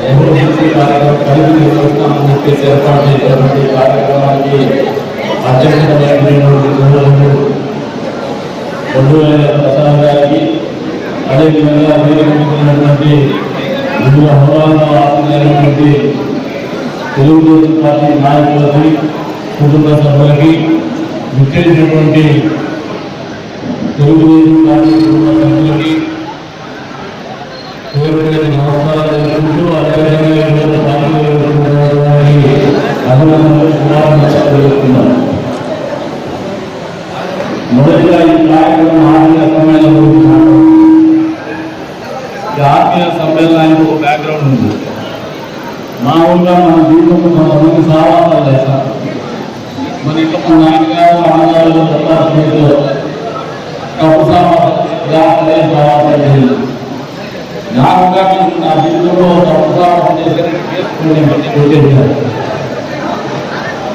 Emergency కార్యక్రమం కలిపి నిర్వహిస్తామని చెప్పేసి ఏర్పాటు చేసినటువంటి కార్యక్రమానికి అధ్యక్షత వహించినటువంటి ప్రసాద్ గారికి, అదేవిధంగా వేదికటువంటి వివిధ హోదాల్లో ఆశించినటువంటి తెలుగుదేశం పార్టీ నాయకులకి, కుటుంబ సభ్యులకి, విచ్చేసినటువంటి తెలుగుదేశం పార్టీ కుటుంబ సభ్యులకి నమస్కారాలు తెలుపుతూ, అదేవిధంగా అభినందనలు తెలుపుతున్నారు. మొదటిగా ఈ కార్యక్రమం ఆత్మీయ సమ్మేళనం గురించి ఆత్మీయ సమ్మేళనానికి ఒక బ్యాక్గ్రౌండ్ ఉంది. మా ఊళ్ళో మన దీపంలో కొంతమంది సావాసాలు చేస్తారు. మరి ఇంకా మా నాన్నగారు అన్నగారు తప్పాలో తప్పు సావాసాలు లేదు. నాకుగా నా జీవితంలో తప్పు సావాసం చేశారు.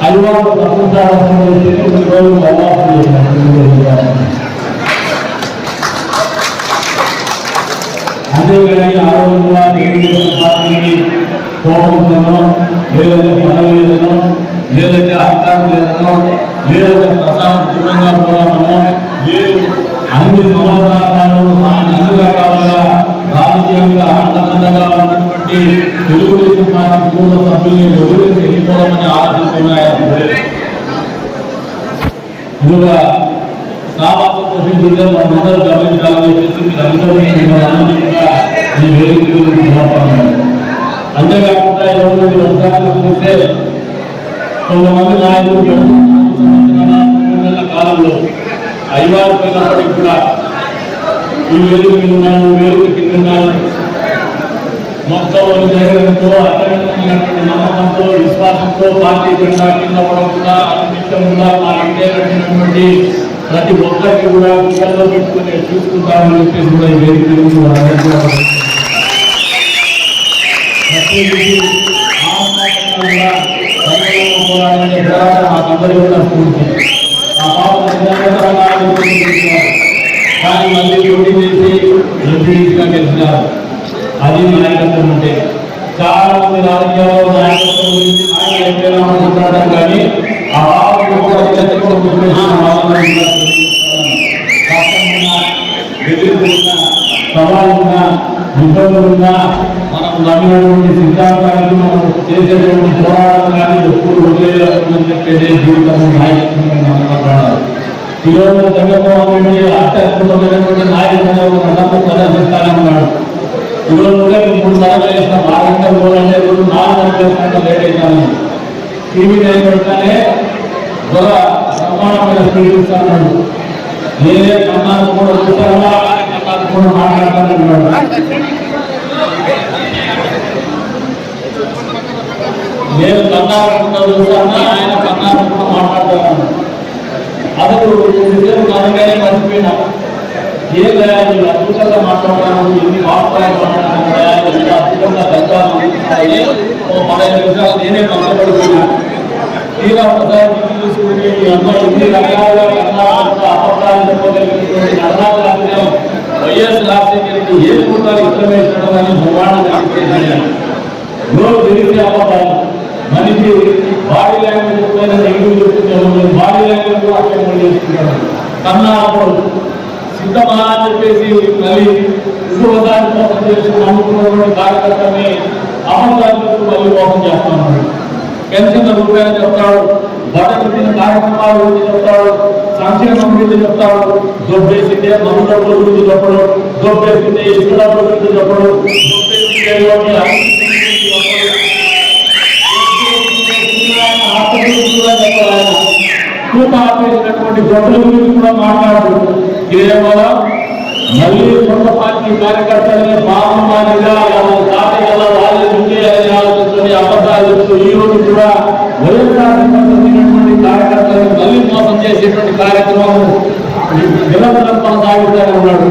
అల్వాళ్ళు తప్పు సావాసం చేసి రోజులు అల్లాసం చేశారు. అంతేగాని ఆ రోజుల్లో పార్టీని కోపంతోనో, లేదంటే పదవి లేదనో, లేదంటే అధికారం లేదనో, లేదంటే ప్రసాదం దూరంగా పోవాలనో లేదు. అన్ని సమాధానాలు అన్ని రకాలుగా రాజకీయంగా అండదండగా ఉన్నటువంటి తెలుగుదేశం పార్టీ కుటుంబ సభ్యుల్ని వదిలేసి వెళ్ళిపోవడమని ఆలోచిస్తున్నాయి. ఇదిగా సామాజిక ప్రసిద్ధిగా మనందరూ గమనించాలని చెప్పేసి మీరు అందరూ ఈ వేదిక అంతేకాకుండా ఎవరు మీరు ఒకసారి చూస్తే కొంతమంది నాయకులు కాలంలో అయ్యారిపోయినప్పటికీ కూడా ఈ వేదిక మీద ఉన్నాను, వేదిక కింద ఉన్నాను, మొత్తం జగన్తో అత్యంతమైనటువంటి నమ్మకంతో, విశ్వాసంతో పార్టీ జెండా కింద పడకుండా అనిమిత్తంగా మా ఇంటే కట్టినటువంటి ప్రతి ఒక్కరికి కూడా విషయాల్లో పెట్టుకుని చూసుకుంటామని చెప్పేసి కూడా ఈ వేదిక మాకందరూ కూడా స్ఫూర్తి. ఆ పాపం కానీ మళ్ళీ పోటీ చేసి ఎంపీగా గెలిచినారు. అది నాయకత్వం ఉంటే చాలా మంది రాజకీయాల్లో నాయకత్వం గురించి మాట్లాడడం కానీ ఆ పాపం సవాళ్ళున్నా, ఇబ్బందులున్నా, మనం నమ్మినటువంటి సిద్ధాంతానికి మనం చేసేటువంటి పోరాటం కానీ ఎప్పుడు వదిలేదని చెప్పేది జీవితం నాయకత్వం మాట్లాడాలి. ఈరోజు జగన్మోహన్ రెడ్డి అత్యద్భుతమైనటువంటి నాయకుడు ప్రదర్శిస్తానన్నాడు. ఈరోజు 3 సార్లు వేసిన 6 గంటలు పోలంటే 4 గంటలు లేట్ అవుతాను. టీవీ పెడతానే బ్రహ్మాండమైన స్పీడ్ ఇస్తాను. నేనే కన్నాను కూడా చూస్తానా, కన్నాను కూడా మాట్లాడతానన్నాడు. నేను కన్నాకుండా చూస్తానా, ఆయన కన్నాను కూడా మాట్లాడతాను. అసలు అనగానే మర్చిపోయినా ఏం లేదు, అద్భుతంగా మాట్లాడతాను, ఎన్ని వార్తలు మాట్లాడుతున్నాను, ఎంత అద్భుతంగా పెద్దాను 15 నిమిషాలు నేనే కష్టపడిపోయినా. తీరా ఒకసారి చూసుకుని ఈ అమ్మాయి ఎన్ని రకాలుగా అపప్రాలు చెప్పగలిగినటువంటి అర్థాలు వైఎస్ రాజశేఖరికి ఏ కూడాలు ఇష్టమేసడం అని బ్రహ్మాండం రోజు తెలిసి అపప్రాలు మనిషి బాడీ లాంగ్వేజ్ పైన నెగిటివ్ చెప్తున్నాడు, బాడీ లాంగ్వేజ్ కూడా అర్థం చేసుకుంటాడు. కన్నా అప్పుడు సిద్ధమా అని చెప్పేసి మళ్ళీ ఇంకోసారి మోసం చేసి నమ్ముకున్నటువంటి కార్యకర్తని అమలు మళ్ళీ మోసం చేస్తున్నాడు. పెన్షన్ రూపాయలు చెప్తాడు, బడ్జెట్ పెట్టిన కార్యక్రమాల గురించి చెప్తాడు, సంక్షేమం గురించి చెప్తాడు, దొబ్బేసిందే మందు డబ్బుల గురించి చెప్పడు, దొబ్బేసిందే ఇసుక డబ్బుల గురించి చెప్పడు, ఆపేసినటువంటి గొప్పల గురించి కూడా మాట్లాడు. కేవలం మళ్ళీ సొంత పార్టీ కార్యకర్తలని బాగుమారిగా తాతయ్యల వాళ్ళ ఆలోచించుకొని అబద్ధాలు చెప్తూ ఈ రోజు కూడా వైఎస్ఆర్టువంటి కార్యకర్తలను మళ్ళీ మోసం చేసేటువంటి కార్యక్రమం నిరంతరం కొనసాగుతూనే ఉన్నాడు.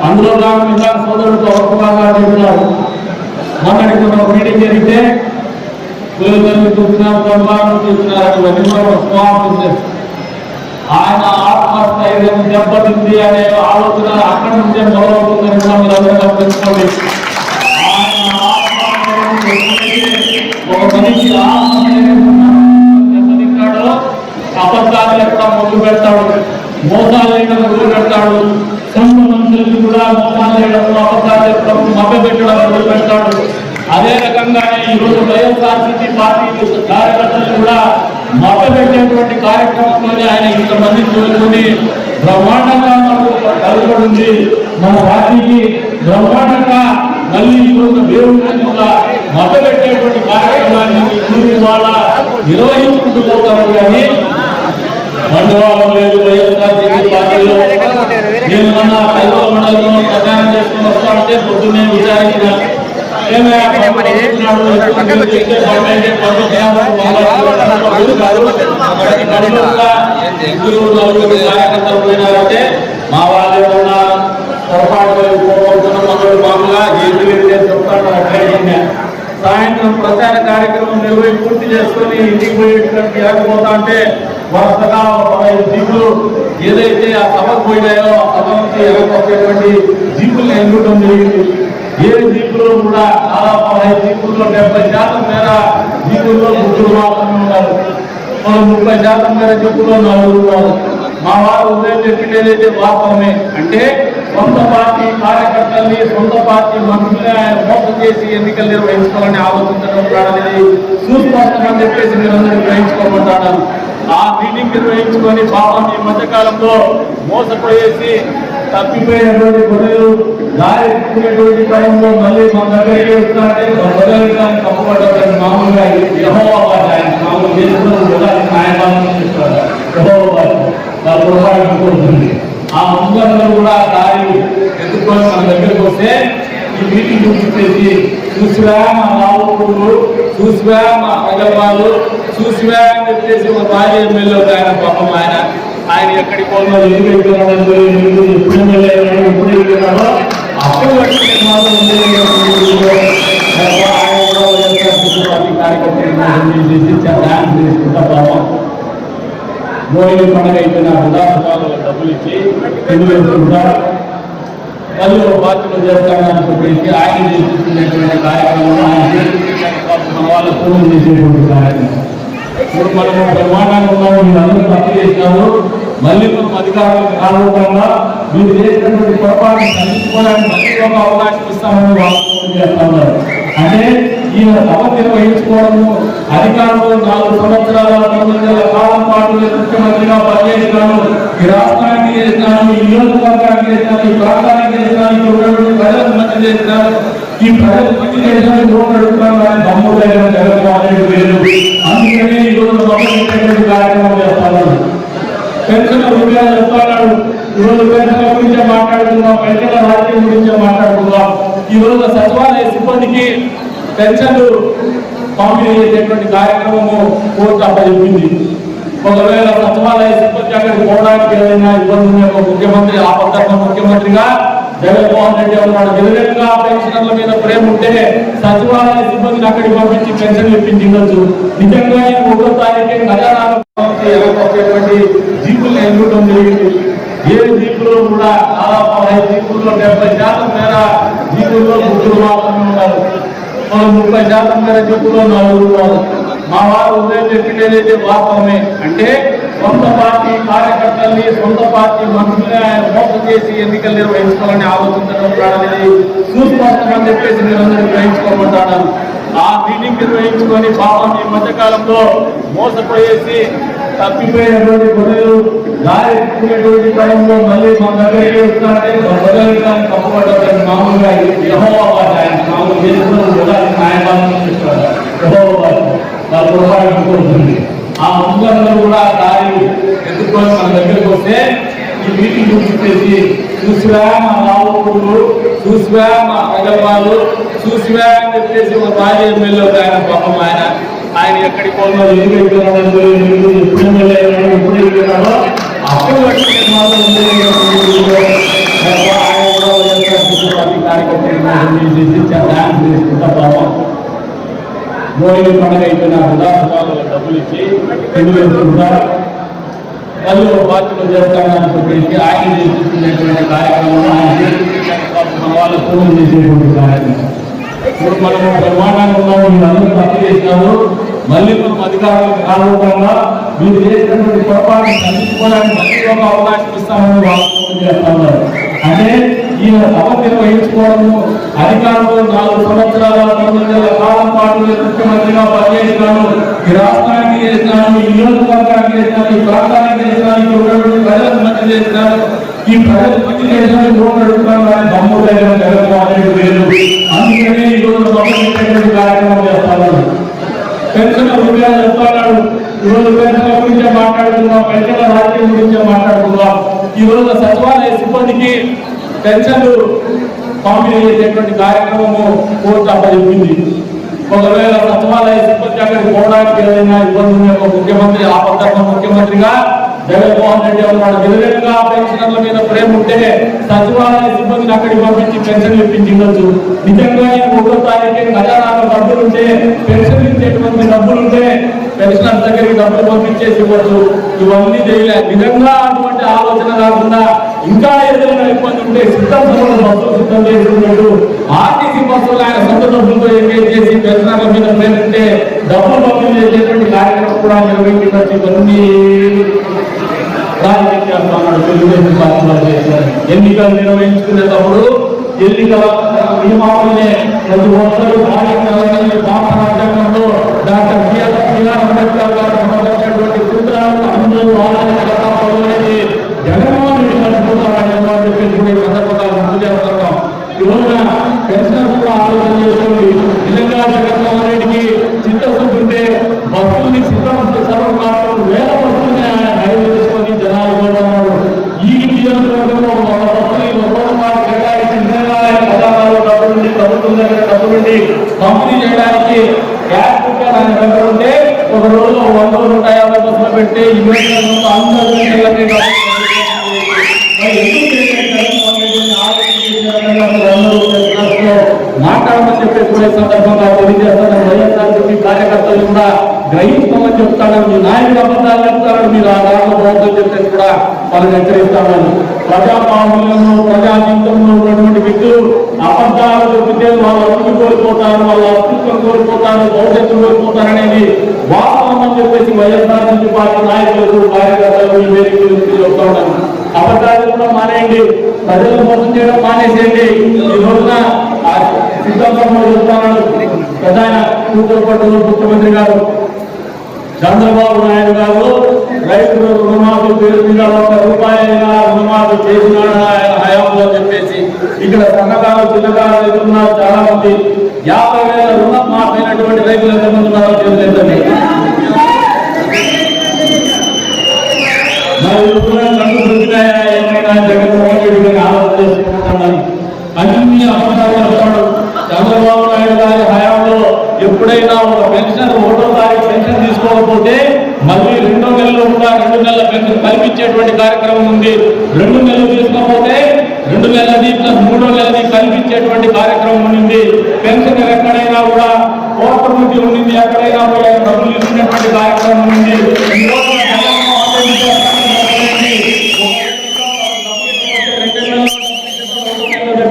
అందులో ఇంకా సోదరుడితో ఒక్కగా చెప్పినారు. మొన్నటికి ఒక మీటింగ్ జరిగితే చూస్తున్నారు, ప్రమాణం చేస్తున్నారు. ఆయన ఆత్మస్థైర్యం దెబ్బతింది అనే ఆలోచన అక్కడి నుంచే మొదలవుతుందని కూడా మీరు అందరూ గమనించుకోండి. ఒక మనిషి దెబ్బతింటాడో అబద్ధాలు ఎక్కడ మొదలు పెడతాడు, మోసాలు ఎక్కడ మొదలు పెడతాడు, సొంత మనుషులకు కూడా మోసాలు చేయడం, అబద్ధాలు ఎక్కడ మభ్య పెట్టడం మొదలు పెడతాడు. అదే రకంగానే ఈరోజు వైఎస్ఆర్సీపీ పార్టీ కార్యకర్తలు కూడా మభ్య పెట్టేటువంటి కార్యక్రమంలోనే ఆయన ఇంతమంది చూసుకుని బ్రహ్మాండంగా మనకు కలుగుతుంది. మన పార్టీకి బ్రహ్మాండంగా మళ్ళీ ఈరోజు దేవుడిని కూడా మభ్య పెట్టేటువంటి కార్యక్రమాన్ని వాళ్ళ నిర్వహించుకుంటూ పోతారు. కానీ మండలం లేదు వైఎస్ఆర్సీపీ పార్టీలో నేను మన కైవల మండలంలో ప్రచారం చేసుకుని వస్తా ఉంటే పొద్దున్నే విచారించిన కార్యకర్తలు మా వాళ్ళు ఏమన్నా పొరపాటు మామూలుగా సాయంత్రం ప్రచార కార్యక్రమం పూర్తి చేసుకొని ఇంటికి పోయేటువంటి లేకపోతా అంటే వరుసగా 15 జీపులు ఏదైతే ఆ సభకు పోయినాయో ఆ సభ నుంచి ఎగరకొచ్చేటువంటి జీపులు ఎన్నుకోవడం జరిగింది. ఏ జీపులో కూడా దాదాపు 15 జీపుల్లో 70% మేర జీపుల్లో ముగ్గురు మాత్రమే ఉన్నారు. మనం 30% మేర జీపుల్లో 4 ఉన్నారు. మా వారు ఉదయం చెప్పింది ఏదైతే వాస్తవమే. అంటే సొంత పార్టీ కార్యకర్తల్ని సొంత పార్టీ మనుషులే ఆయన మోసం చేసి ఎన్నికలు నిర్వహించుకోవాలని ఆలోచించడం చూసుకోవచ్చని చెప్పేసి మీరందరూ గ్రహించుకోమంటాను. ఆ మీటింగ్ నిర్వహించుకొని పాపం ఈ మధ్యకాలంలో మోసపోయేసి తప్పిపోయినటువంటి గొడవలు దారి ఎత్తుకునేటువంటి టైంలో మళ్ళీ మన దగ్గరికి వస్తుంటే బదలడానికి తప్పుపడ్డారు. మామూలుగా యెహోవా వారు ఆయన మామూలు చేసుకుని ఆ ముందరలో కూడా దారి ఎత్తుకొని మన దగ్గరికి వస్తే ఈ మీటింగ్ చూపించేసి చూసివా మా రావులు, చూసివా మా ప్రజలు, చూసివా అని చెప్పేసి ఒక భార్య ఎమ్మెల్యే ఆయన పాపం ఆయన ఎక్కడికి పోయినా ఎందుకు ఎప్పుడు ఎమ్మెల్యే ఎప్పుడు వెళ్తున్నాడో అప్పుడు మోయిని పండుగ అయిపోయిన వృధాలు డబ్బులు ఇచ్చి తెలుగు వేసుకుంటారు. మళ్ళీ ఒక బాధ్యతలు చేస్తానని చెప్పేసి ఆయన చేసుకునేటువంటి కార్యక్రమం మన వాళ్ళు పూర్తి చేసేటువంటి కార్యక్రమం. ఇప్పుడు మనము బ్రహ్మాండంగా ఉన్నాము, మీరు అందరూ తప్పు చేసినారు. మళ్ళీ మనం అధికారులకు కారణంగా మీరు చేసినటువంటి పొరపాటు తగ్గించుకోవడానికి మళ్ళీ ఒక అవకాశం ఇస్తామని వాళ్ళు చేస్తా ఉన్నారు. అంటే ఈయన సభ నిర్వహించుకోవడము, అధికారంలో 4 సంవత్సరాల 9 నెలల కాలం పాటు ముఖ్యమంత్రిగా పనిచేసినాను, ఈ రాష్ట్రానికి చేసినాను, ఈ నియోజకవర్గానికి చేసినాను, ఈ ప్రాంతానికి చేసినాను, ఈ ప్రజలకు మంచి చేసినాను, ఈ ప్రజలకు మంచి చేసినాను రోడ్డు అడుగుతున్నాను కానీ దమ్ముడైన జగన్మోహన్ రెడ్డి వేరు. అందుకనే ఈరోజు మొదటి కార్యక్రమం చేస్తాను. పెన్షన్ రూపాయలు చెప్తున్నాడు. ఈరోజు పెన్షన్ల గురించే మాట్లాడుతున్నాం, పెన్షన్ల రాజ్యం గురించే మాట్లాడుతున్నాం. ఈరోజు సచివాలయ సిబ్బందికి పెన్షన్లు పంపిణీ చేసేటువంటి కార్యక్రమము కోర్టు అప్పచెప్పింది. ఒకవేళ సచివాలయ సిబ్బంది అక్కడికి పోవడానికి ఏదైనా ఇబ్బంది ఉండే ముఖ్యమంత్రి ఆపద్ధర్మ ముఖ్యమంత్రిగా జగన్మోహన్ రెడ్డి ఉన్నాడు. నిజంగా పెన్షన్ల మీద ప్రేమ ఉంటే సచివాలయ సిబ్బందిని అక్కడికి పంపించి పెన్షన్లు ఇప్పించవచ్చు. నిజంగా 1వ తారీఖు ఖజానాలో వచ్చేటువంటి జీపుల్ని ఎన్నుకోవడం జరిగింది. ఏ జీపులో కూడా దాదాపు 15 జీపుల్లో 70% మేర జీపుల్లో ముగ్గురు మాత్రమే ఉన్నారు. మనం 30% మేర జీపుల్లో 4 ఉన్నారు. మా వారు ఉదయం చెప్పింది ఏదైతే వాస్తవమే. అంటే సొంత పార్టీ కార్యకర్తల్ని సొంత పార్టీ మనుషులే ఆయన మోసం చేసి ఎన్నికలు నిర్వహించుకోవాలని ఆలోచించడం చూసుకోవచ్చని చెప్పేసి మీరందరూ గ్రహించుకోమంటాను. ఆ మీటింగ్ నిర్వహించుకొని పాపం ఈ మధ్యకాలంలో మోసపోయేసి తప్పిపోయినటువంటి గొడవలు దారి ఎత్తుకునేటువంటి టైంలో మళ్ళీ మన దగ్గరికి వస్తుంటే బదలడానికి తప్పుపడ్డారు. మామూలుగా యెహోవా వారు ఆయన మామూలు చేసుకుని ఆ ముందరలో కూడా దారి ఎత్తుకొని మన దగ్గరికి వస్తే ఈ మీటింగ్ చూపించేసి చూసివా మా రావులు, చూసివా మా ప్రజలు, చూసివా అని చెప్పేసి ఒక భార్య ఎమ్మెల్యే ఆయన పాపం ఆయన ఎక్కడికి పోయినా ఎందుకు వెళ్తున్నాడో ఎప్పుడు ఎమ్మెల్యే ఎప్పుడు వెళ్తున్నాడో అప్పుడు మోయిని పండుగ అయిపోయిన వృధాలు డబ్బులు ఇచ్చి తెలుగు వేసుకుంటారు. మళ్ళీ ఒక బాధ్యతలు చేస్తానని చెప్పేసి ఆయన చేసుకునేటువంటి కార్యక్రమం మన వాళ్ళు పూర్తి చేసేటువంటి కార్యక్రమం. ఇప్పుడు మనము బ్రహ్మాండంగా ఉన్నాము, మీరు అందరూ తప్పు చేసినారు, మళ్ళీ మనం అధికారులకు కారణంగా మీరు చేసినటువంటి పొరపాటును తగ్గించుకోవడానికి మళ్ళీ ఒక అవకాశం ఇస్తామని వాళ్ళు చేస్తా ఉన్నారు. అంటే ఈయన సభ నిర్వహించుకోవడము, అధికారంలో 4 సంవత్సరాల 9 నెలల కాలం పాటు ముఖ్యమంత్రిగా పనిచేసినాను, ఈ రాష్ట్రానికి చేసినాను, ఈ నియోజకవర్గానికి చేసినాను, ఈ ప్రాంతానికి చేసినాను, ఇక్కడ ఉన్నటువంటి ప్రజలకు మంచి చేసినాను, ఈ ప్రజలకు మంచి చేసినట్టు ఓట్లు అడుగుతున్నాను కానీ దమ్ము దగ్గర జగన్మోహన్ రెడ్డి లేదు. అందుకనే ఈరోజు గవర్నమెంట్ కార్యక్రమం చేస్తాను. పెన్షన్ రూపాయలు చెప్తున్నాడు, ఈరోజు పెన్షన్ల గురించే మాట్లాడుతున్నాం, పెన్షన్ల రాజకీయం గురించే మాట్లాడుతున్నాం. ఈరోజు సచివాలయ సిబ్బందికి పెన్షన్లు పంపిణీ చేసేటువంటి కార్యక్రమము కోర్టు అప్పచెప్పింది. ఒకవేళ సచివాలయ సిబ్బంది అక్కడికి పోవడానికి ఏదైనా ఇబ్బంది ఉన్న ముఖ్యమంత్రి, ఆ పద్ధతి ముఖ్యమంత్రిగా జగన్మోహన్ రెడ్డి ఉన్నాడు. నిజంగా పెన్షనర్ల మీద ప్రేమ ఉంటే సచివాలయ సిబ్బందిని అక్కడికి పంపించి పెన్షన్లు ఇప్పించవచ్చు. నిజంగా 1వ తారీఖు ఖజానాలో డబ్బులుంటే, పెన్షన్ ఇచ్చేటువంటి డబ్బులుంటే పెన్షనర్ దగ్గరికి డబ్బులు పంపించేసి ఇవ్వచ్చు. ఇవన్నీ చేయలేదు. నిజంగా అటువంటి ఆలోచన కాకుండా ఇంకా ఏదైనా ఇబ్బంది ఉంటే బస్సులు సిద్ధం చేసుకున్నాడు. ఆర్టీసీ బస్సులు ఆయన సొంత డబ్బులతో ఎంగేజ్ చేసి పెన్షనర్ల మీద ప్రేమ ఉంటే డబ్బులు పంపిణీ చేసేటువంటి కార్యక్రమం కూడా నిర్వహించవచ్చు. ఇవన్నీ రాజకీయం చేస్తున్నాడు తెలుగుదేశం పార్టీలో చేశారు. ఎన్నికలు నిర్వహించుకునేటప్పుడు ఎన్నికల నియమావళినే ప్రతి ఒక్కరు రాజ్యాంగంలో డాక్టర్ బిఆర్ అంబేద్కర్ గారు సంబంధించినటువంటి సూత్రాలను అందరూ ఆలోచించి జగన్మోహన్ రెడ్డి నడుపుతారని చెప్పేసి సందర్భంగా గుర్తు చేస్తున్నాం. ఈరోజున పెన్షనర్ కూడా ఆలోచన చేసుకోండి. నిజంగా జగన్మోహన్ రెడ్డికి చిత్తశుద్ధి ఉంటే బస్సుల్ని సిద్ధం సర్వం కావడం, వేల బస్సుల్ని ఆయన హైవే చేసుకొని జనాలు కూడా ఈ నియోజకవర్గంలో ఒక బస్సుని ఒక్కొక్క కేటాయించి నిజంగా ఆయన ఖజానాలో డబ్బులుండి, ప్రభుత్వం దగ్గర డబ్బులుండి పంపిణీ చేయడానికి గ్యాస్ బుక్కర్ ఆయన దగ్గర ఉంటే ఒక రోజులో 100, 150 బస్సులు పెట్టి అందరూ మాట్లాడమని చెప్పేసి కూడా సందర్భంగా తెలియజేస్తాను. వైఎస్ఆర్సీపీ కార్యకర్తలు కూడా గ్రహించుకోమని చెప్తాను. మీ నాయకుడు అబద్ధాలు చెప్తారని మీరు ఆ దాంట్లో పోతుందని చెప్పేసి కూడా వాళ్ళని హెచ్చరిస్తామని. ప్రజాబాహుల్యంలో, ప్రజా జీవితంలో ఉన్నటువంటి వ్యక్తులు అబద్ధాలు చెబితే వాళ్ళ అభివృద్ధి కోల్పోతారు, వాళ్ళ అస్తిత్వం కోల్పోతారు, భవిష్యత్తు కోల్పోతారు అనేది వాస్తవం అని చెప్పేసి వైఎస్ఆర్సీపీ పార్టీ నాయకులకు, కార్యకర్తలు ఈ వేదిక గురించి చెప్తా ఉన్నాను. అబద్ధాలు కూడా మానేయండి, ప్రజలు మోసం చేయడం మానేసేయండి. ఈ రోజున సిద్ధంగా చెప్తాను ప్రధాన కూతురుపట్టులో ముఖ్యమంత్రి గారు చంద్రబాబు నాయుడు గారు రైతులు రుణమాఫీ పేరు మీద 1 రూపాయలైనా రుణమాఫీ చేసినాడు ఆయన హయాంలో చెప్పేసి ఇక్కడ సన్నకారు, చిన్నకారు రైతులున్నారు చాలా మంది. 50,000 రుణం మాఫైనటువంటి రైతులు ఎంతమంది ఉన్నారో తెలియదండి. ఏమైనా జగన్మోహన్ రెడ్డి గారిని ఆలోచన చేసుకుంటున్నాను. అన్ని అబద్ధాలు చెప్తాడు. చంద్రబాబు నాయుడు గారి హయాంలో ఎప్పుడైనా ఒక పెన్షన్ 1వ తారీఖు పెన్షన్ తీసుకోకపోతే మళ్ళీ 2వ నెలలో కూడా 2 నెలల పెన్షన్ కల్పించేటువంటి కార్యక్రమం ఉంది. 2 నెలలు తీసుకోకపోతే 2 నెలలది ప్లస్ 3వ నెలది కల్పించేటువంటి కార్యక్రమం ఉంది. పెన్షన్ ఎక్కడైనా కూడా కోర్టు నుంచి ఉండింది, ఎక్కడైనా కూడా డబ్బులు ఇచ్చినటువంటి కార్యక్రమం ఉంది.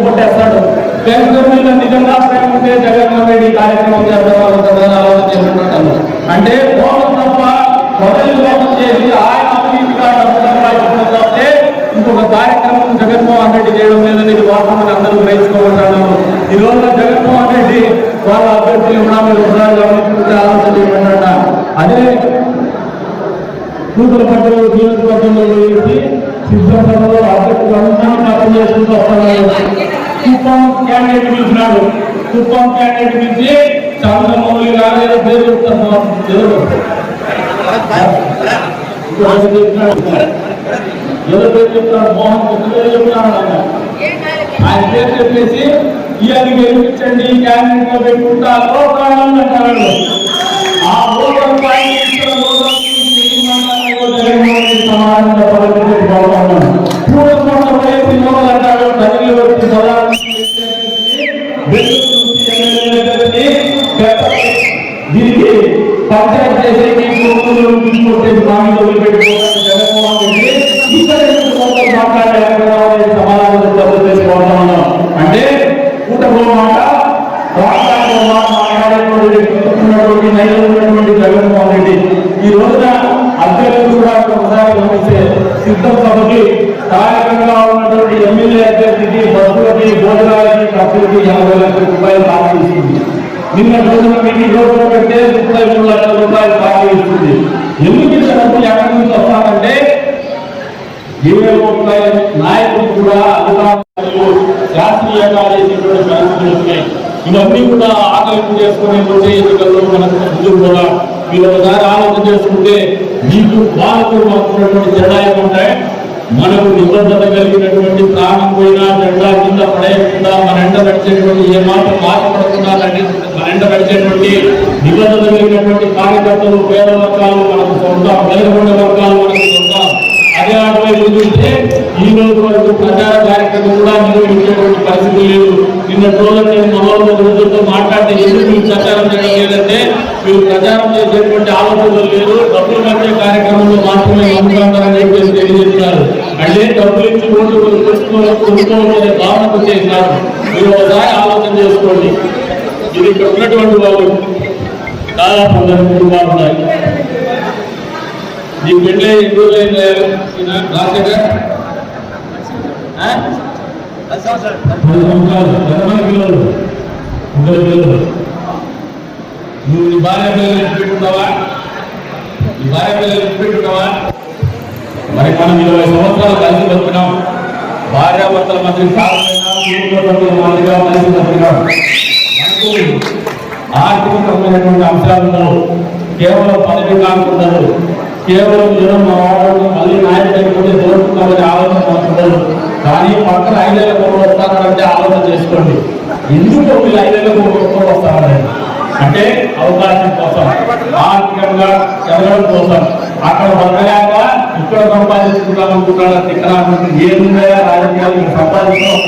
కొట్టేస్తాడు. పెన్షన్ మీద నిజంగా ప్రేమ ఉంటే జగన్మోహన్ రెడ్డి కార్యక్రమం చేస్తామని ఆలోచన చేసుకుంటాను. అంటే మోసం తప్ప ప్రజలు మోసం చేసి ఆయన అవినీతిగా డబ్బు సంపాదించడం తప్పితే ఇంకొక కార్యక్రమం జగన్మోహన్ రెడ్డి చేయడం లేదని వాస్తవాన్ని అందరూ గ్రహించుకోమంటాను. ఈ రోజున జగన్మోహన్ రెడ్డి వాళ్ళ అభ్యర్థులు ఉన్నా మీరు ఒకసారి గమనించుకుంటే ఆలోచన చేయమంట. అదే కూతురుపట్టులో నియోజకవర్గంలో వేసి సిద్ధంలో అభ్యర్థులు అందరినీ అర్థం చేసుకుంటూ వస్తున్నారు. కుప్పం క్యాండిడేట్ పిలిచినాడు. కుప్పం క్యాండిడేట్ పిలిచి చంద్రమౌళి గారు ఏదో పేరు చెప్తారు, ఏదో పేరు చెప్తాడు, మోహన్ పేరు చెప్తాను ఆయన పేరు చెప్పేసి ఇవన్నీ గెలిపించండి, ఈ క్యాండిడేట్ లో పెట్టుకుంటా లోకాలను అంటారు. ఆ లోకం సమాజంగా అంటాడు. ప్రజలు వచ్చి దీనికి పంచాయతీ చేసేకి మామిడి పెట్టుకోవడానికి జగన్మోహన్ రెడ్డి ఇక్కడ మాట్లాడే సమాధానం చేసుకోవడం అంటే కూటమి మాట రాష్ట్రాన్ని అభివృద్ధి 50 లక్షల రూపాయలు బాకీ ఇస్తుంది. నిన్న రోజున మీటింగ్ రోజున పెడితే 33 లక్షల రూపాయలు బాకీ ఇస్తుంది. ఎందుకు ఇంత డబ్బులు ఎక్కడి నుంచి వస్తారంటే నాయకులు కూడా అధికారులు శాస్త్రీయంగా చేసేటువంటి పరిస్థితులు ఉన్నాయి. ఇవన్నీ కూడా ఆకలింపు చేసుకునే ఎన్నికల్లో మనకు ముందుకు కూడా మీరు ఒకసారి ఆలోచన చేసుకుంటే మీకు వాళ్ళకు మాకున్నటువంటి తేడా ఏమంటాయి. మనకు నిబద్ధత కలిగినటువంటి ప్రాణం పోయినా జెండా కింద పడేయకుండా మన ఎండ నడిచేటువంటి ఏమాత్రం బాధపడకుండా మన ఎండ నడిచేటువంటి నిబద్ధత కలిగినటువంటి కార్యకర్తలు పేద వర్గాలు మనకు సొంతం, వెలుగుబడ్డ వర్గాలు మనకు సొంతం. అదే అటువైపు చూస్తే ఈ రోజు వరకు ప్రచార కార్యక్రమం కూడా నిర్వహించేటువంటి పరిస్థితి లేదు. నిన్న రోజు నేను మనోహర రోజులతో మాట్లాడితే ఎందుకు మీరు ప్రచారం చేయడం లేదంటే మీరు ప్రచారం చేసేటువంటి ఆలోచనలు లేదు, డబ్బులు మధ్య కార్యక్రమంలో మాత్రమే నమ్ముకుంటారని చెప్పేసి తెలియజేస్తున్నారు. అంటే డబ్బులు ఇచ్చి రోడ్డు కొనుక్కోవాలనే భావనకు చేసినారు. మీరు ఒకసారి ఆలోచన చేసుకోండి. ఇది ఇక్కడ ఉన్నటువంటి వాళ్ళు దాదాపు 100 కుటుంబాలు ఉన్నాయి. నీకు పెళ్ళి ఎన్ని రోజులు రాజశేఖర్? 10 పిల్లలు, 2 పిల్లలు. నువ్వు నీ భార్య పిల్లలు పెట్టుకుంటావా? నీ భార్య పిల్లలు పెట్టుకుంటావా? మరి మనం 20 సంవత్సరాలు కలిసి బతుకున్నాం. భార్యాభర్తల మధ్య మాదిరిగా కలిసి బతుకున్నాం. ఆర్థికపరమైనటువంటి అంశాలలో కేవలం పదవి కాకుండా కేవలం ఏదో మా వాడు మళ్ళీ నాయకుడు అయిపోతే దోచుకుంటామని ఆలోచన మాత్రం. కానీ పక్కన 5 ఏళ్ళ కోట్లు వస్తారంటే ఆలోచన చేసుకోండి. ఎందుకు వీళ్ళు 5 ఏళ్ళ కోట్లు వస్తారని అంటే అవకాశం కోసం, ఆర్థికంగా ఎదగడం కోసం. అక్కడ బతకలేక ఇక్కడ సంపాదించుకుంటామనుకుంటారా? తిక్కన ఏమున్నాయా రాజకీయాలు సంపాదించడం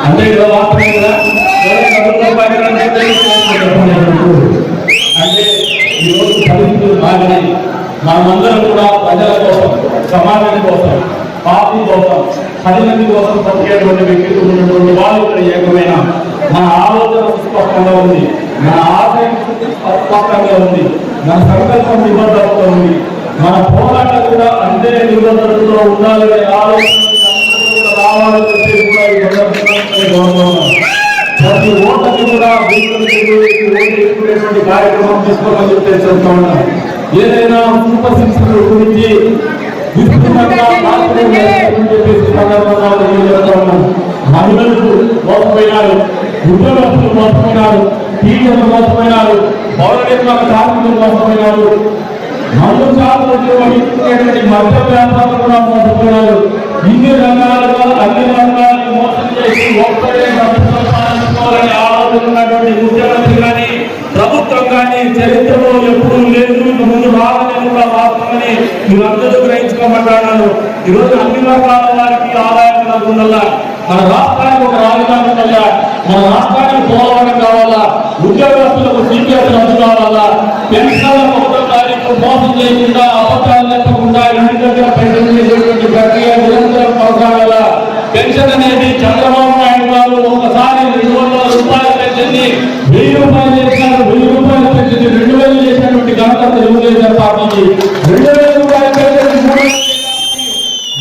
అంటే అంటే ఈరోజు పరిస్థితులు బాగానే మనమందరం కూడా ప్రజల కోసం, సమాజం కోసం, పార్టీ కోసం, 10 మంది కోసం బతికేటువంటి వ్యక్తులు ఉన్నటువంటి వాళ్ళు ఇక్కడ ఏకమైన మన ఆలోచన స్పష్టంగా ఉంది, మన ఆశయం స్పష్టంగా ఉంది, మన సంకల్పం నిబద్ధతతో ఉంది, మన పోరాటం కూడా అంతే నిబద్ధతతో ఉండాలనే ఆలోచన రావాలని చెప్పి కూడా ప్రతి ఓటర్ని కూడా ఓటు కార్యక్రమం తీసుకోవాలని చెప్పి చెప్తా ఉన్నాను. ఏదైనా సూపర్ సిక్స్ గురించి మహిళలకు మోసపోయినారు, ఉద్యోగస్తులు మోసపోయినారు, టీచర్లు మోసపోయినారు, పౌర నిర్మాణ కార్మికులు మోసపోయినారు, మందు షాపులు నిర్వహించేటువంటి మధ్య వ్యాపారులు కూడా మోసపోయినారు. ఇన్ని రంగాలుగా అన్ని రంగాలను మోసం చేసి ఒక్కడే సంపాదించుకోవాలని ఆలోచన ఉన్నటువంటి ముఖ్యమంత్రి కానీ ప్రభుత్వం కానీ చరిత్రలో ఎప్పుడూ లేదు, ముందు రావాలని కూడా వాస్తవని మీరందరూ గ్రహించుకోమంటున్నాను. ఈరోజు అన్ని వర్గాల వారికి ఆదాయం కలుగుతుందల్లా, మన రాష్ట్రానికి ఒక రాజధాని ఉండాలా, మన రాష్ట్రానికి పోరాటం కావాలా, ఉద్యోగస్తులకు సీపీఎస్ రద్దు కావాలా, పెన్షన్లకు 1వ తారీఖు మోసం చేయకుండా అబద్ధాలు చెప్పకుండా ఇంటి దగ్గర పెన్షన్ చేసేటువంటి ప్రక్రియ నిరంతరం కొనసాగాలా. పెన్షన్ అనేది చంద్రబాబు నాయుడు గారు ఒకసారి 200 రూపాయల పెన్షన్ ని 1000 రూపాయలు చేశారు, 1000 రూపాయల పెన్షన్ 2000 చేసినటువంటి ఘనత తెలుగుదేశం పార్టీకి. 2000 రూపాయల పెన్షన్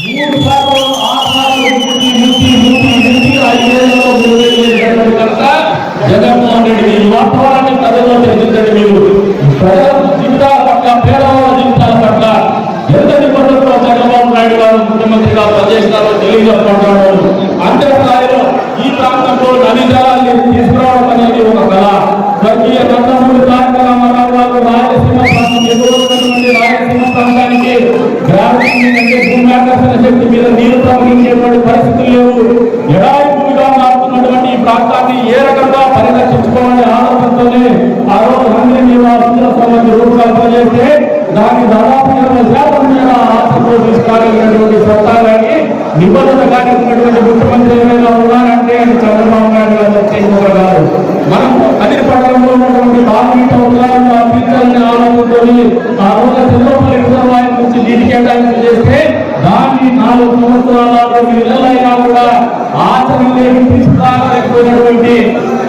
3 సార్లు 6 సార్లు 5 ఏళ్లలో 3000 చేసినటువంటి ఘనత జగన్మోహన్ రెడ్డి. ఈ వాస్తవాన్ని ప్రజల్లో తెలిసిందండి. మీరు ప్రజల జీవితాల పట్ల, పేదవాళ్ళ జీవితాల పట్ల ఎంత నిబంధనలో చంద్రబాబు నాయుడు గారు ముఖ్యమంత్రిగా పనిచేస్తారో తెలియజేసుకుంటున్నారు. అంతే స్థాయిలో ఈ ప్రాంతంలో నది జలాన్ని తీసుకురావడం అనేది ఒక కళ. స్వర్గీయ నందమూరి తారక రామారావు గారు రాయలసీమ ప్రాంతం ఎదుర్కొన్నటువంటి రాయలసీమ ప్రాంతానికి గ్రామీణ భూమ్యాకర్షణ శక్తి మీద నీరు ప్రవహించేటువంటి పరిస్థితులు లేవు. ఎడారి భూమిగా మారుతున్నటువంటి ఈ ప్రాంతాన్ని ఏ రకంగా పరిరక్షించుకోవాలనే ఆలోచనతోనే ఆ రోజు మంత్రి నివాసుల సంబంధించి రూపకల్పన చేస్తే దాన్ని దాదాపు 20% మీద ఆశతో తీసుకురాగలిగినటువంటి సత్తా కానీ నిబంధన కానీ ఉన్నటువంటి ముఖ్యమంత్రి ఏమైనా ఉన్నారంటే అది చంద్రబాబు నాయుడు గారు వచ్చేసింది కాదు. మనం అన్ని పట్టణంలో ఉన్నటువంటి బాధ్యత ఉత్తరాలను అర్పించాలనే ఆలోచనతో ఆ రోజు చంద్రబాబు రిజర్వాయర్ నుంచి నీటి కేటాయింపు చేస్తే దాన్ని 4 సంవత్సరాల నెలలైనా కూడా ఆచరణలోకి తీసుకురాలేకపోయినటువంటి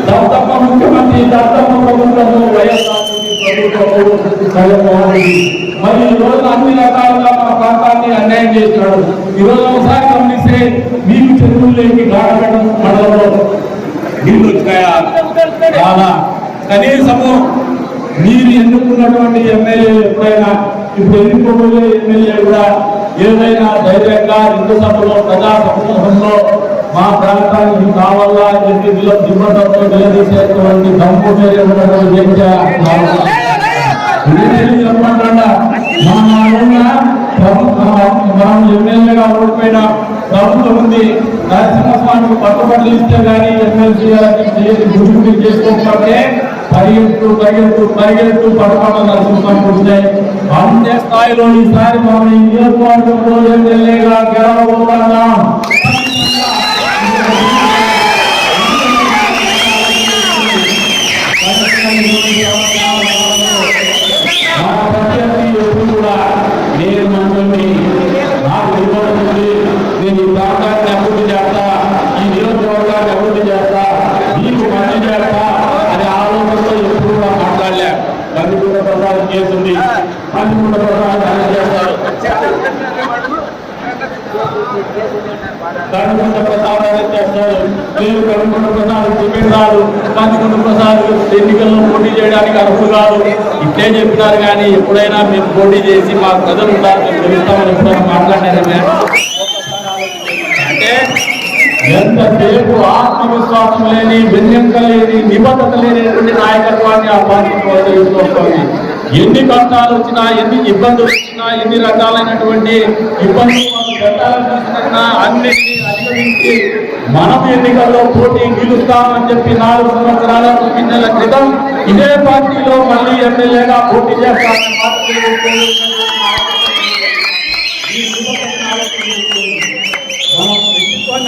దత్తమ్మ ముఖ్యమంత్రి, దత్తమ్మ ప్రభుత్వము వైఎస్ఆర్సీపీ ప్రభుత్వము జగన్మోహన్ రెడ్డి మరి ఈ రోజు అన్ని రకాలుగా మన ప్రాంతాన్ని అన్యాయం చేస్తున్నాడు. ఈ రోజు ఒకసారి గమనిస్తే మీకు చెరువుల్లోకి గాఢపేట మండలంలో నీళ్లు వచ్చాయా? చాలా కనీసము మీరు ఎన్నుకున్నటువంటి ఎమ్మెల్యే ఎప్పుడైనా ఇప్పుడు ఎన్నుకోబోయే ఎమ్మెల్యే కూడా ఏదైనా ధైర్యంగా హిందూ సభలో ప్రజా సమూహంలో మా ప్రాంతానికి కావాలా చెప్పి దిబ్బతో నిలదీసేటువంటి దమ్ము చెప్పమంటా మనం ఎమ్మెల్యేగా ఓడిపోయిన ప్రభుత్వం ఉంది. నరసింహస్వామికి పట్టుబడులు ఇస్తే కానీ ఎమ్మెల్సీ గుడి చేసుకోకపోతే పరిగెత్తు పట్టుబడులు నరసింహస్వామి వస్తాయి. అంతే స్థాయిలో ఈసారి మనం ఈ నియోజకవర్గంలో ఎమ్మెల్యేగా గెలవబోతున్నాం. నేను మనల్ని నాకు ఇవ్వడం నేను ఈ ప్రాంతాన్ని అభివృద్ధి చేస్తా, ఈ నియోజకవర్గాన్ని అభివృద్ధి చేస్తా, నీకు మంచి చేస్తా అనే ఆలోచనతో ఎప్పుడు కూడా మాట్లాడలే. కందికూడ ప్రసాదం చేస్తుంది, కందికూడ ప్రసాదం అరెస్ట్ చేస్తారు, కందికొండ ప్రసాద్ అరెస్ట్ చేస్తారు. లేదు కందికొండ ప్రసాద్ టికెట్ రాదు, కందికొండ ప్రసాద్ ఎన్నికల్లో పోటీ చేయడానికి అర్హులు కాదు ఇట్లే చెప్పినారు. కానీ ఎప్పుడైనా మేము పోటీ చేసి మా ప్రజలు ఉంటారు మేము తెలుస్తామని ఎప్పుడైనా మాట్లాడినారనే అంటే ఎంతసేపు ఆత్మవిశ్వాసం లేని, వెన్నెంక లేని, నిబద్ధత లేనటువంటి నాయకత్వాన్ని ఆ పార్టీ ప్రోత్సహిస్తోంది. ఎన్ని కష్టాలు వచ్చినా, ఎన్ని ఇబ్బందులు వచ్చినా, ఎన్ని రకాలైనటువంటి ఇబ్బందులు పెట్టాలన్నా అన్నింటినీ అధిగమించి మనం ఎన్నికల్లో పోటీ నిలుస్తామని చెప్పి 4 సంవత్సరాల 9 నెలల క్రితం ఇదే పార్టీలో మళ్ళీ ఎమ్మెల్యేగా పోటీ చేస్తామని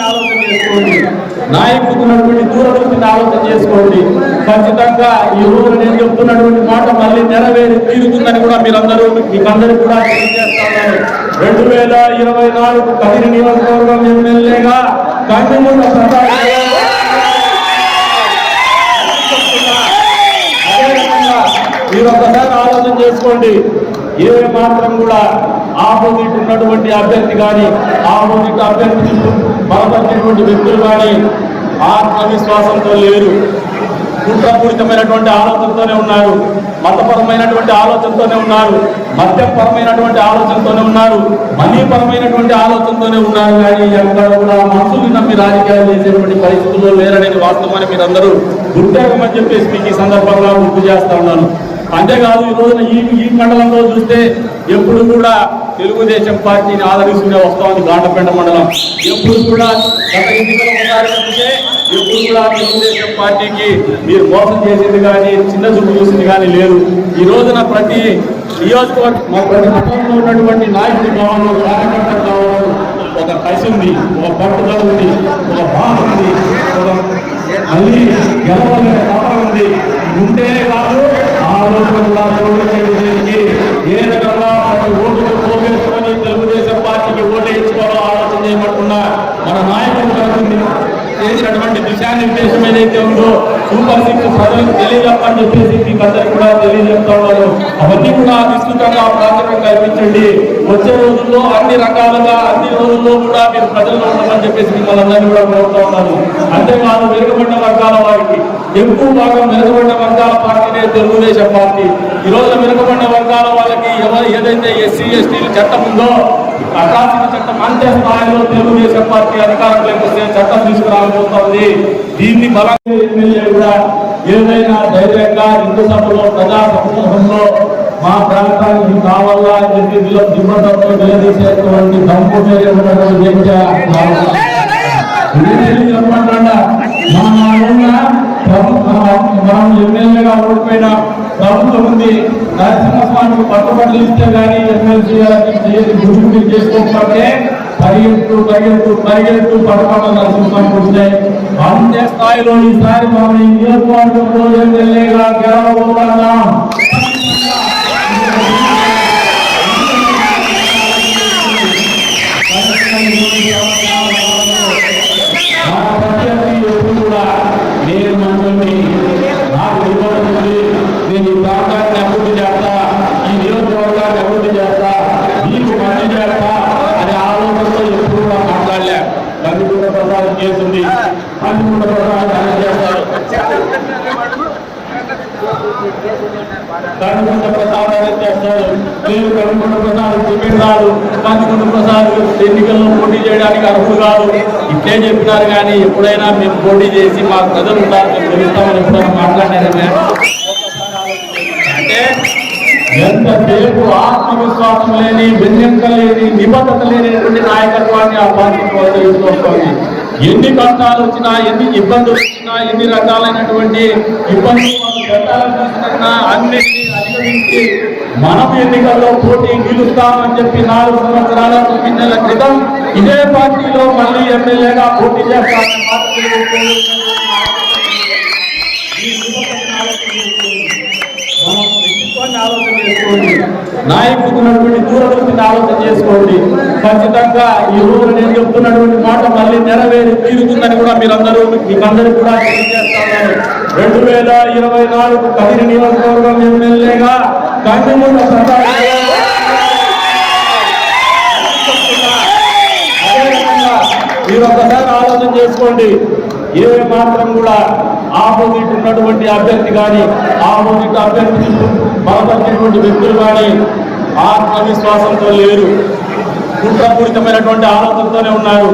ఆలోచన చేసుకోండి. నాయకుడికి ఉన్నటువంటి దూరదృష్టిని ఆలోచన చేసుకోండి. ఖచ్చితంగా ఈ రోజు నేను చెప్తున్నటువంటి మాట మళ్ళీ నెరవేరి తీరుతుందని కూడా మీకందరూ కూడా తెలియజేస్తున్నారు. 2024 కదిరి నియోజకవర్గం ఎమ్మెల్యేగా కందికొండ ప్రసాద్ మీరు ఒకసారి ఆలోచన చేసుకోండి. ఏ మాత్రం కూడా ఆపోజిట్ ఉన్నటువంటి అభ్యర్థి కానీ, ఆపోజిట్ అభ్యర్థి బలపరిచినటువంటి వ్యక్తులు కానీ ఆత్మవిశ్వాసంతో లేరు. కుట్రపూరితమైనటువంటి ఆలోచనతోనే ఉన్నారు, మతపరమైనటువంటి ఆలోచనతోనే ఉన్నారు, మద్యపరమైనటువంటి ఆలోచనతోనే ఉన్నారు, మనీపరమైనటువంటి ఆలోచనతోనే ఉన్నారు. కానీ ఎక్కడ కూడా మనసుని నమ్మి రాజకీయాలు చేసేటువంటి పరిస్థితుల్లో లేరనేది వాస్తవాన్ని మీరందరూ గుర్తెరగమని చెప్పేసి మీకు ఈ సందర్భంగా గుర్తు చేస్తా ఉన్నాను. అంతేకాదు ఈ రోజున ఈ మండలంలో చూస్తే ఎప్పుడు కూడా తెలుగుదేశం పార్టీని ఆదరిస్తూనే వస్తామని గాండపేట మండలం ఎప్పుడు కూడా గత ఎన్నికలు ఒకసారి చూస్తే ఎప్పుడు కూడా తెలుగుదేశం పార్టీకి మీరు మోసం చేసింది కానీ, చిన్న చూపు చూసింది కానీ లేదు. ఈ రోజున ప్రతి నియోజకవర్గం ప్రతి మండలంలో ఉన్నటువంటి నాయకుడి కావాలి, కార్యకర్తలు కావాలి, ఒక కసి ఉంది, ఒక పట్టుదల ఉంది, ఒక బాధ ఉంది, ఒక మళ్ళీ గెలవాలనే భావన ఉంది. ఉంటేనే కాదు ఆలోచనలా ఏ రకంగా ఓటుకు పోగేసుకొని తెలుగుదేశం పార్టీకి ఓటు వేయించుకోవాలో ఆలోచన చేయబడుతున్నా మన నాయకులు చేసినటువంటి దిశానిర్దేశం ఏదైతే ఉందో సూపర్ 6 ప్రజలకు తెలియజెప్పని చెప్పేసి మీకు అందరికీ కూడా తెలియజెప్తా ఉన్నారు. అవన్నీ కూడా విస్తృతంగా ప్రాచుర్యం కల్పించండి. వచ్చే రోజుల్లో అన్ని రకాలుగా అన్ని రోజుల్లో కూడా మీరు ప్రజల్లో ఉండమని చెప్పేసి మిమ్మల్ని అందరినీ కూడా కోరుతా ఉన్నారు. అంతేకాదు వెనుకబడిన వర్గాల వారికి ఎక్కువ భాగం వెనుకబడిన వర్గాల పార్టీనే తెలుగుదేశం పార్టీ. ఈ రోజు వెనుకబడిన వర్గాల వాళ్ళకి ఏదైతే ఎస్సీ ఎస్టీల చట్టం ఉందో అట్రాసిటీ చట్టం అంతే స్థాయిలో తెలుగుదేశం పార్టీ అధికారంలోకి వస్తే చట్టం తీసుకురాబోతోంది. దీన్ని బలంగా ఎమ్మెల్యే కూడా ఏదైనా ధైర్యంగా హిందూ సభలో ప్రజా సమూహంలో మా ప్రాంతానికి కావాలా చెప్పి దిబ్బతో నిలదీసేటువంటి దమ్ము చెప్పమంటా మనం ఎమ్మెల్యేగా ఓడిపోయిన ప్రభుత్వం ఉంది. నరసింహస్వామికి పట్టుబడులు ఇస్తే కానీ ఎమ్మెల్సీ గుడి చేసుకోకపోతే పరిగెత్తు పట్టుబడులు నరసింహస్వామికి వస్తాయి. అంతే స్థాయిలో ఈసారి మనం ఈ నియోజకవర్గంలో ఎమ్మెల్యేగా గెలవబోతున్నాం. నేను మనల్ని నాకు ఇవ్వడం కనుకొండ ప్రసాద్ చేస్తారు, లేదు కనుకొండ ప్రసాద్ టికెట్ రాదు, కనుకొండ ప్రసాద్ ఎన్నికల్లో పోటీ చేయడానికి అర్హులు కాదు ఇట్లే చెప్పినారు. కానీ ఎప్పుడైనా మేము పోటీ చేసి మా ప్రజలు ఉంటారు మేము గెలుస్తామని ఎప్పుడైనా మాట్లాడారు అంటే ఎంతసేపు ఆత్మవిశ్వాసం లేని, వెన్నెంక లేని, నిబద్ధత లేనటువంటి నాయకత్వాన్ని ఆ పార్టీ తీసుకొస్తుంది. ఎన్ని కష్టాలు వచ్చినా, ఎన్ని ఇబ్బందులు వచ్చినా, ఎన్ని రకాలైనటువంటి ఇబ్బందులు పెట్టాలన్నా అన్నింటినీ అధిగమించి మనం ఎన్నికల్లో పోటీ గెలుస్తామని చెప్పి 4 సంవత్సరాల 9 నెలల క్రితం ఇదే పార్టీలో మళ్ళీ ఎమ్మెల్యేగా పోటీ చేస్తామని ఆలోచన చేసుకోండి. నాయకుడికి ఉన్నటువంటి దూరదృష్టిని ఆలోచన చేసుకోండి. ఖచ్చితంగా ఈ రోజు నేను చెప్తున్నటువంటి మాట మళ్ళీ నెరవేరి తీరుతుందని కూడా మీకందరూ కూడా తెలియజేస్తాను. 2024 కదిరి నియోజకవర్గం ఎమ్మెల్యేగా కందికొండ ప్రసాద్ మీరు ఒకసారి ఆలోచన చేసుకోండి. ఏ మాత్రం కూడా ఆపోజిట్ ఉన్నటువంటి అభ్యర్థి కానీ, ఆపోజిట్ అభ్యర్థి బలపరిచినటువంటి వ్యక్తులు కానీ ఆత్మవిశ్వాసంతో లేరు. కుట్రపూరితమైనటువంటి ఆలోచనతోనే ఉన్నారు,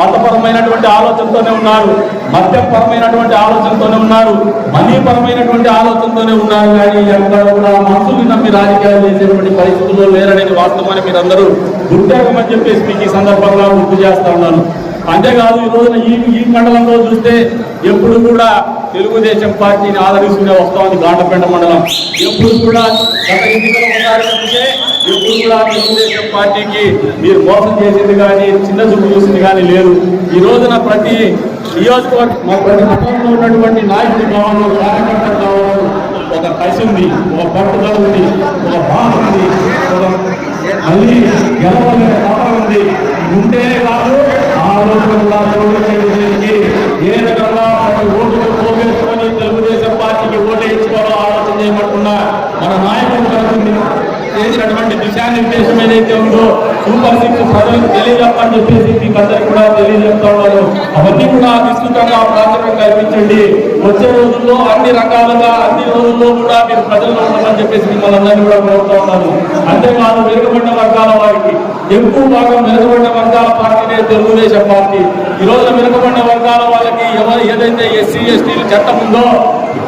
మతపరమైనటువంటి ఆలోచనతోనే ఉన్నారు, మద్యపరమైనటువంటి ఆలోచనతోనే ఉన్నారు, మనీపరమైనటువంటి ఆలోచనతోనే ఉన్నారు. కానీ ఎక్కడ కూడా మనసుని నమ్మి రాజకీయాలు చేసేటువంటి పరిస్థితుల్లో లేరనేది వాస్తవాన్ని మీరందరూ గుర్తెరగమని చెప్పేసి మీకు ఈ సందర్భంగా గుర్తు చేస్తా ఉన్నాను. అంతేకాదు ఈ రోజున ఈ మండలంలో చూస్తే ఎప్పుడు కూడా తెలుగుదేశం పార్టీని ఆదరిస్తూనే వస్తా ఉంది. గాండపేట మండలం ఎప్పుడు కూడా గత ఎన్నికల ఒకసారి ఎప్పుడు కూడా తెలుగుదేశం పార్టీకి మీరు మోసం చేసింది కానీ, చిన్న చూపు చూసింది కానీ లేదు. ఈ రోజున ప్రతి నియోజకవర్గం, ప్రతి మండలంలో ఉన్నటువంటి నాయకుడి కావాలి, కార్యకర్తలు కావాలి, ఒక కసి ఉంది, ఒక పట్టుదల ఉంది, ఒక బాధ ఉంది, ఒక మళ్ళీ గెలవలనే తపన ఉంది. ఉంటేనే కాదు ఆలోచన కూడా తెలుగుదేశానికి ఏ రకంగా ఓటుకు పోగేసుకొని తెలుగుదేశం పార్టీకి ఓటు వేయించుకోవాలో ఆలోచన చేయబడుతున్నా మన నాయకులు చేసినటువంటి దిశానిర్దేశం ఏదైతే ఉందో సూపర్ 6 ప్రజలకు తెలియజెప్పని చెప్పేసి మీకు అందరికీ కూడా తెలియజెప్తా ఉన్నారు. అవన్నీ కూడా విస్తృతంగా ప్రాచుర్యం కల్పించండి. వచ్చే రోజుల్లో అన్ని రకాలుగా అన్ని రోజుల్లో కూడా మీరు ప్రజల్లో ఉండమని చెప్పేసి మిమ్మల్ని అందరినీ కూడా కోరుతా ఉన్నారు. అంతేకాదు వెనుకబడిన వర్గాల వారికి ఎక్కువ భాగం వెనుకబడిన వర్గాల పార్టీనే తెలుగుదేశం పార్టీ. ఈ రోజు వెనుకబడిన వర్గాల వాళ్ళకి ఏదైతే ఎస్సీ ఎస్టీల చట్టం ఉందో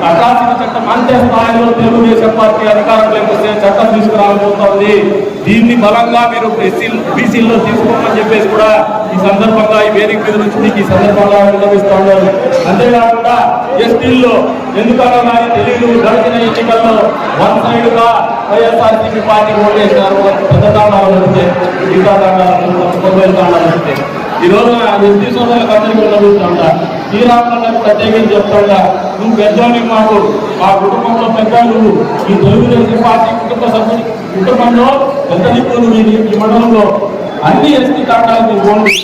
అకాసిన చట్టం అంతే స్థాయిలో తెలుగుదేశం పార్టీ అధికారంలోకి వస్తే చట్టం తీసుకురాబోతోంది. దీన్ని బలంగా మీరు బీసీల్లో తీసుకోమని చెప్పేసి కూడా ఈ సందర్భంగా ఈ వేదిక మీద నుంచి మీకు ఈ సందర్భంగా విన్నవిస్తూ ఉన్నారు. అంతేకాకుండా ఎస్టీల్లో ఎందుకన్నా తెలియదు గడిచిన ఎన్నికల్లో 1 సైడ్ గా వైఎస్ఆర్సీపీ పార్టీ ఓటేసినారు. పెద్ద తాండాలు వస్తే, మిగతా తాండాలు, మొబైల్ తాండాలు వస్తే ఈ రోజున ఎస్టీ సోదరులకు అందరికీ విన్నవిస్తూ ఉంటా. శ్రీరాములకు ప్రత్యేకించి చెప్తాడా, నువ్వు పెద్దోని మాకు మా కుటుంబంలో పెద్ద నువ్వు, ఈ తెలుగుదేశం పార్టీ కుటుంబంలో పెద్ద దిక్కు నువ్వు ఈ మండలంలో అన్ని ఎస్టీ తాండాలు మీరు పోండి.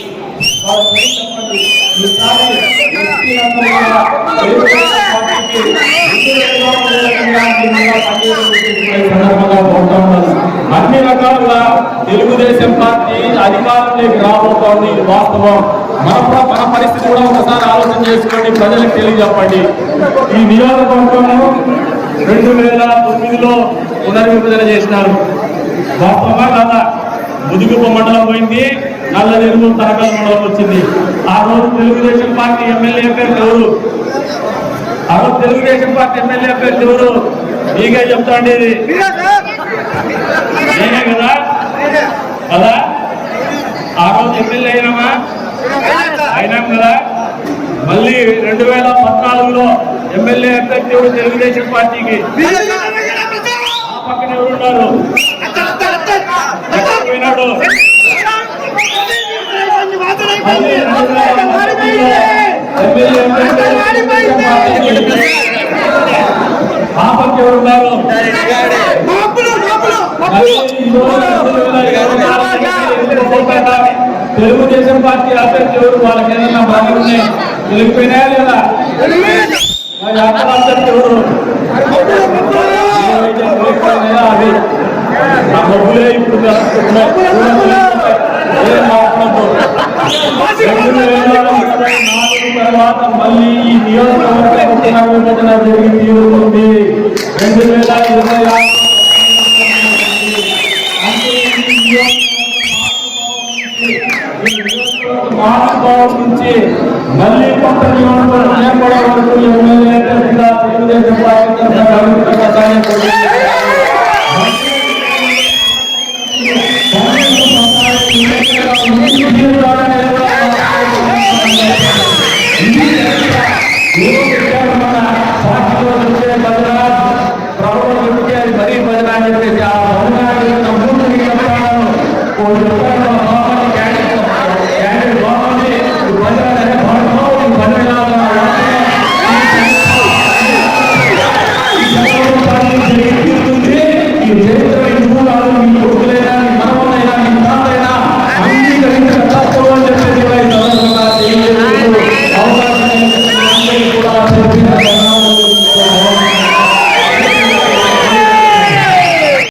అన్ని రకాలుగా తెలుగుదేశం పార్టీ అధికారంలోకి రాబోతోంది. ఇది వాస్తవం. మన పరిస్థితి కూడా ఒకసారి ఆలోచన చేసుకోండి, ప్రజలకు తెలియజెప్పండి. ఈ నియోజకవర్గంలో 2009లో పునర్విభజన చేసినారు. వాస్తవమా కాదా? ముదుగుప్ప మండలం పోయింది, నల్లదెరువు తరగల మండలం వచ్చింది. ఆ రోజు తెలుగుదేశం పార్టీ ఎమ్మెల్యే అభ్యర్థి ఎవరు? ఆ రోజు తెలుగుదేశం పార్టీ ఎమ్మెల్యే అభ్యర్థి ఎవరు? మీకే చెప్తాండి, నేనే కదా కదా ఆ రోజు ఎమ్మెల్యే అయినాం కదా. మళ్ళీ 2014లో ఎమ్మెల్యే అభ్యర్థి ఎవరు తెలుగుదేశం పార్టీకి? ఆ పక్కన ఎవరున్నారు? పోయినాడు. ఆ పక్క ఎవరున్నారు? తెలుగుదేశం పార్టీ అభ్యర్థి ఎవరు? వాళ్ళకి ఏదైనా బాగా ఉన్నాయి, వెళ్ళిపోయినాయా లేదా? అభ్యర్థి ఎవరు? అది ఆ డబ్బులే ఇప్పుడు తర్వాత మళ్ళీ ఈ నియోజకవర్గం జరిగి తీరుతుంది. 2026 మహానుభావం నుంచి మళ్ళీ కొత్త నియోజకవర్గం ఏర్పడే వరకు ఎమ్మెల్యే తెలుగుదేశం పార్టీ మరీ భజన అని చెప్పేసి ఆ భజన